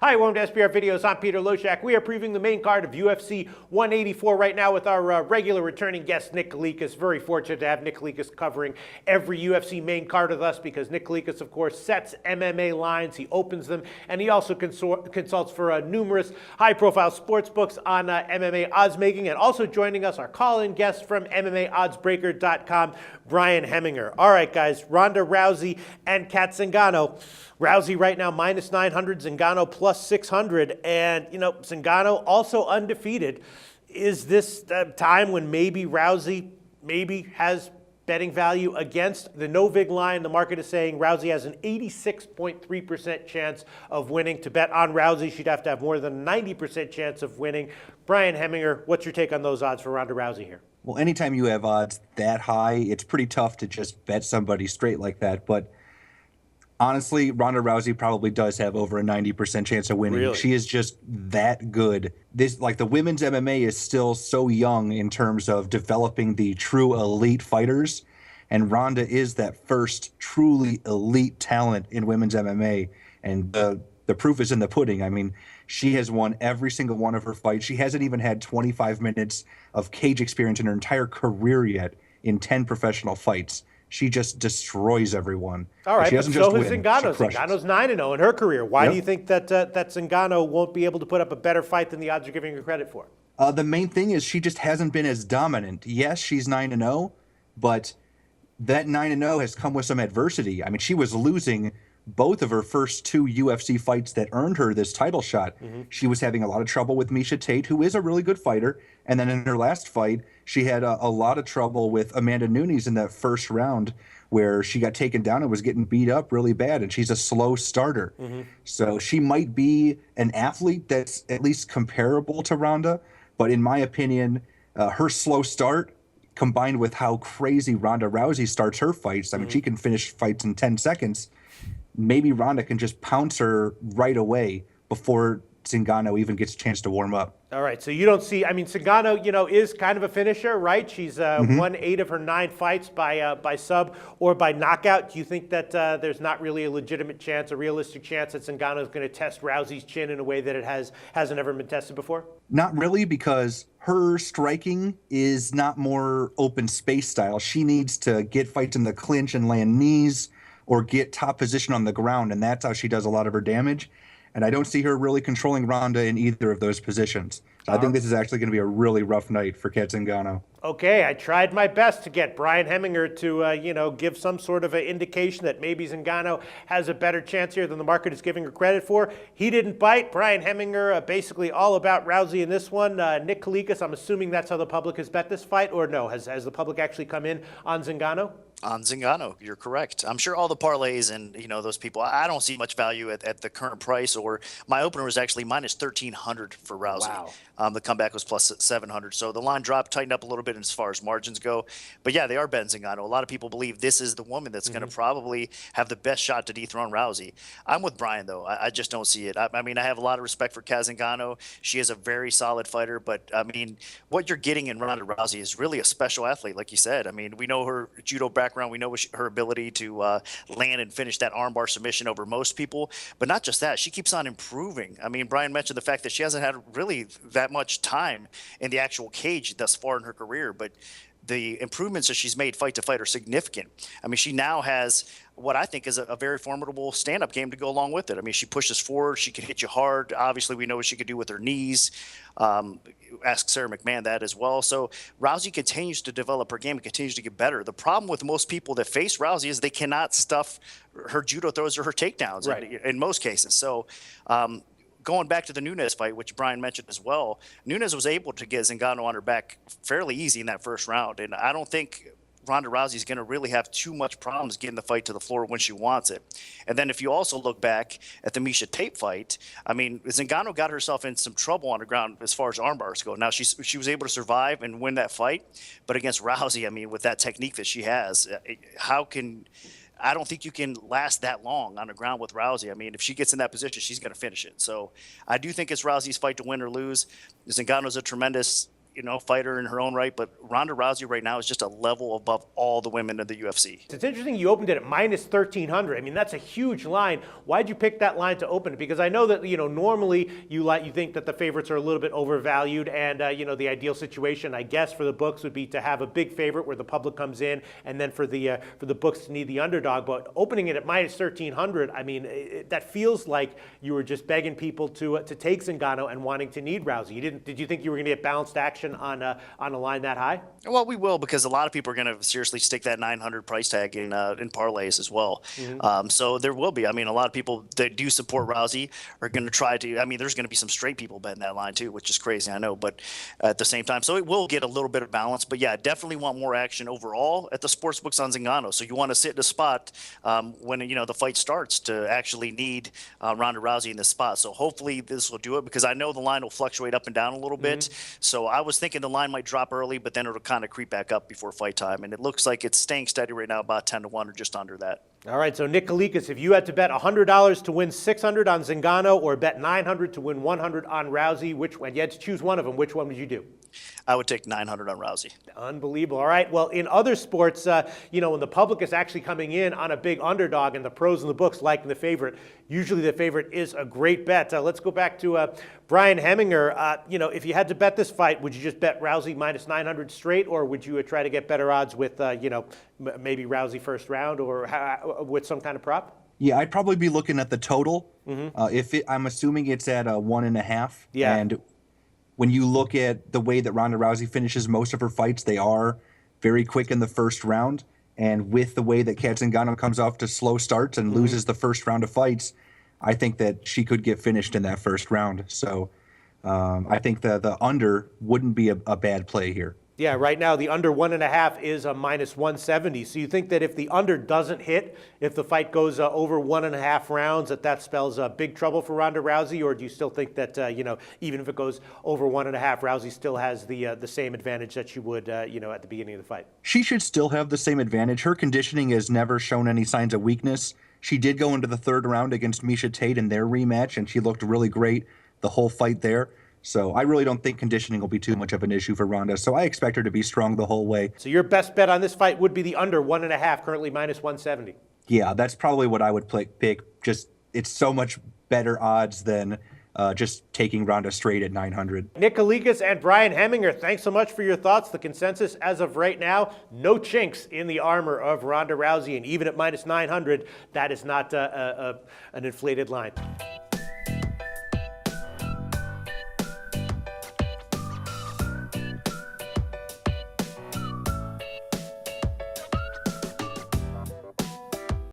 Hi, welcome to SBR Videos. I'm Peter Loshak. We are previewing the main card of UFC 184 right now with our regular returning guest, Nick Kalikas. Very fortunate to have Nick Kalikas covering every UFC main card with us because Nick Kalikas, of course, sets MMA lines. He opens them, and he also consults for numerous high-profile sports books on MMA odds making. And also joining us, our call-in guest from MMAOddsBreaker.com, Brian Heminger. All right, guys, Ronda Rousey and Cat Zingano. Rousey right now minus 900, Zingano plus 600. And, you know, Zingano also undefeated. Is this the time when maybe Rousey has betting value against the no vig line? The market is saying Rousey has an 86.3% chance of winning. To bet on Rousey, she'd have to have more than a 90% chance of winning. Brian Heminger, what's your take on those odds for Ronda Rousey here? Well, anytime you have odds that high, it's pretty tough to just bet somebody straight like that. But honestly, Ronda Rousey probably does have over a 90% chance of winning. Really? She is just that good. The women's MMA is still so young in terms of developing the true elite fighters. And Ronda is that first truly elite talent in women's MMA. And the proof is in the pudding. I mean, she has won every single one of her fights. She hasn't even had 25 minutes of cage experience in her entire career yet in 10 professional fights. She just destroys everyone. All right, she but doesn't so just has win, Zingano. she crushes. Zingano's 9-0 in her career. Why Yep. do you think that Zingano won't be able to put up a better fight than the odds are giving her credit for? The main thing is she just hasn't been as dominant. Yes, she's 9-0, but that 9-0 has come with some adversity. I mean, she was losing both of her first two UFC fights that earned her this title shot. She was having a lot of trouble with Miesha Tate, who is a really good fighter. And then in her last fight, she had a lot of trouble with Amanda Nunes in that first round where she got taken down and was getting beat up really bad. And she's a slow starter. So she might be an athlete that's at least comparable to Ronda. But in my opinion, her slow start combined with how crazy Ronda Rousey starts her fights, I mean, she can finish fights in 10 seconds. Maybe Ronda can just pounce her right away before Zingano even gets a chance to warm up. All right, so you don't see, I mean, Zingano, you know, is kind of a finisher, right? She's won 8 of her 9 fights by sub or by knockout. Do you think that there's not really a legitimate chance, a realistic chance that Zingano is going to test Rousey's chin in a way that it hasn't ever been tested before? Not really, because her striking is not more open space style. She needs to get fights in the clinch and land knees or get top position on the ground, and that's how she does a lot of her damage. And I don't see her really controlling Ronda in either of those positions. So I think this is actually going to be a really rough night for Cat Zingano. Okay, I tried my best to get Brian Heminger to, give some sort of an indication that maybe Zingano has a better chance here than the market is giving her credit for. He didn't bite. Brian Heminger, basically all about Rousey in this one. Nick Kalikas, I'm assuming that's how the public has bet this fight, or no? Has the public actually come in on Zingano? On Zingano, you're correct. I'm sure all the parlays and those people. I don't see much value at the current price. Or my opener was actually minus 1,300 for Rousey. Wow. The comeback was plus 700. So the line dropped, tightened up a little bit as far as margins go. But yeah, they are betting Zingano. A lot of people believe this is the woman that's going to probably have the best shot to dethrone Rousey. I'm with Brian though. I just don't see it. I mean, I have a lot of respect for Cat Zingano. She is a very solid fighter. But I mean, what you're getting in Ronda Rousey is really a special athlete, like you said. I mean, we know her judo background. We know her ability to land and finish that armbar submission over most people. But not just that, she keeps on improving. I mean, Brian mentioned the fact that she hasn't had really that much time in the actual cage thus far in her career. But the improvements that she's made fight to fight are significant. I mean, she now has what I think is a very formidable stand-up game to go along with it. I mean, she pushes forward. She can hit you hard. Obviously, we know what she could do with her knees. Ask Sarah McMahon that as well. So Rousey continues to develop her game and continues to get better. The problem with most people that face Rousey is they cannot stuff her judo throws or her takedowns in most cases. So going back to the Nunes fight, which Brian mentioned as well, Nunes was able to get Zingano on her back fairly easy in that first round. And I don't think Ronda Rousey is going to really have too much problems getting the fight to the floor when she wants it. And then if you also look back at the Miesha Tate fight, I mean, Zingano got herself in some trouble on the ground as far as arm bars go. Now, she was able to survive and win that fight. But against Rousey, I mean, with that technique that she has, I don't think you can last that long on the ground with Rousey. I mean, if she gets in that position, she's going to finish it. So I do think it's Rousey's fight to win or lose. Zingano's a tremendous fighter in her own right, but Ronda Rousey right now is just a level above all the women in the UFC. It's interesting you opened it at minus 1,300. I mean, that's a huge line. Why'd you pick that line to open it? Because I know that, normally you think that the favorites are a little bit overvalued, and, the ideal situation, I guess, for the books would be to have a big favorite where the public comes in, and then for the books to need the underdog. But opening it at minus 1,300, I mean, that feels like you were just begging people to take Zingano and wanting to need Rousey. Did you think you were going to get balanced action on a line that high? Well, we will, because a lot of people are going to seriously stick that 900 price tag in parlays as well. So there will be. I mean, a lot of people that do support Rousey are going to try to. I mean, there's going to be some straight people betting that line too, which is crazy, I know. But at the same time, so it will get a little bit of balance. But yeah, definitely want more action overall at the sports books on Zingano. So you want to sit in a spot when the fight starts to actually need Ronda Rousey in this spot. So hopefully this will do it, because I know the line will fluctuate up and down a little bit. So I was thinking the line might drop early, but then it'll kind of creep back up before fight time. And it looks like it's staying steady right now, about 10-1 or just under that. All right, so Nick Kalikas, if you had to bet $100 to win 600 on Zingano or bet 900 to win 100 on Rousey, which one? You had to choose one of them. Which one would you do? I would take 900 on Rousey. Unbelievable. All right. Well, in other sports, when the public is actually coming in on a big underdog and the pros in the books liking the favorite, usually the favorite is a great bet. Let's go back to Brian Heminger. If you had to bet this fight, would you just bet Rousey minus 900 straight, or would you try to get better odds with, maybe Rousey first round or with some kind of prop? Yeah, I'd probably be looking at the total. I'm assuming it's at 1.5. Yeah. And when you look at the way that Ronda Rousey finishes most of her fights, they are very quick in the first round. And with the way that Cat Zingano comes off to slow starts and loses the first round of fights, I think that she could get finished in that first round. So I think the under wouldn't be a bad play here. Yeah, right now the under 1.5 is a minus 170. So you think that if the under doesn't hit, if the fight goes over 1.5 rounds, that spells big trouble for Ronda Rousey? Or do you still think that, even if it goes over 1.5, Rousey still has the same advantage that she would, at the beginning of the fight? She should still have the same advantage. Her conditioning has never shown any signs of weakness. She did go into the third round against Miesha Tate in their rematch, and she looked really great the whole fight there. So I really don't think conditioning will be too much of an issue for Ronda. So I expect her to be strong the whole way. So your best bet on this fight would be the under 1.5, currently minus 170. Yeah, that's probably what I would pick. Just it's so much better odds than just taking Ronda straight at 900. Nick Kalikas and Brian Heminger, thanks so much for your thoughts. The consensus as of right now, no chinks in the armor of Ronda Rousey. And even at minus 900, that is not an inflated line.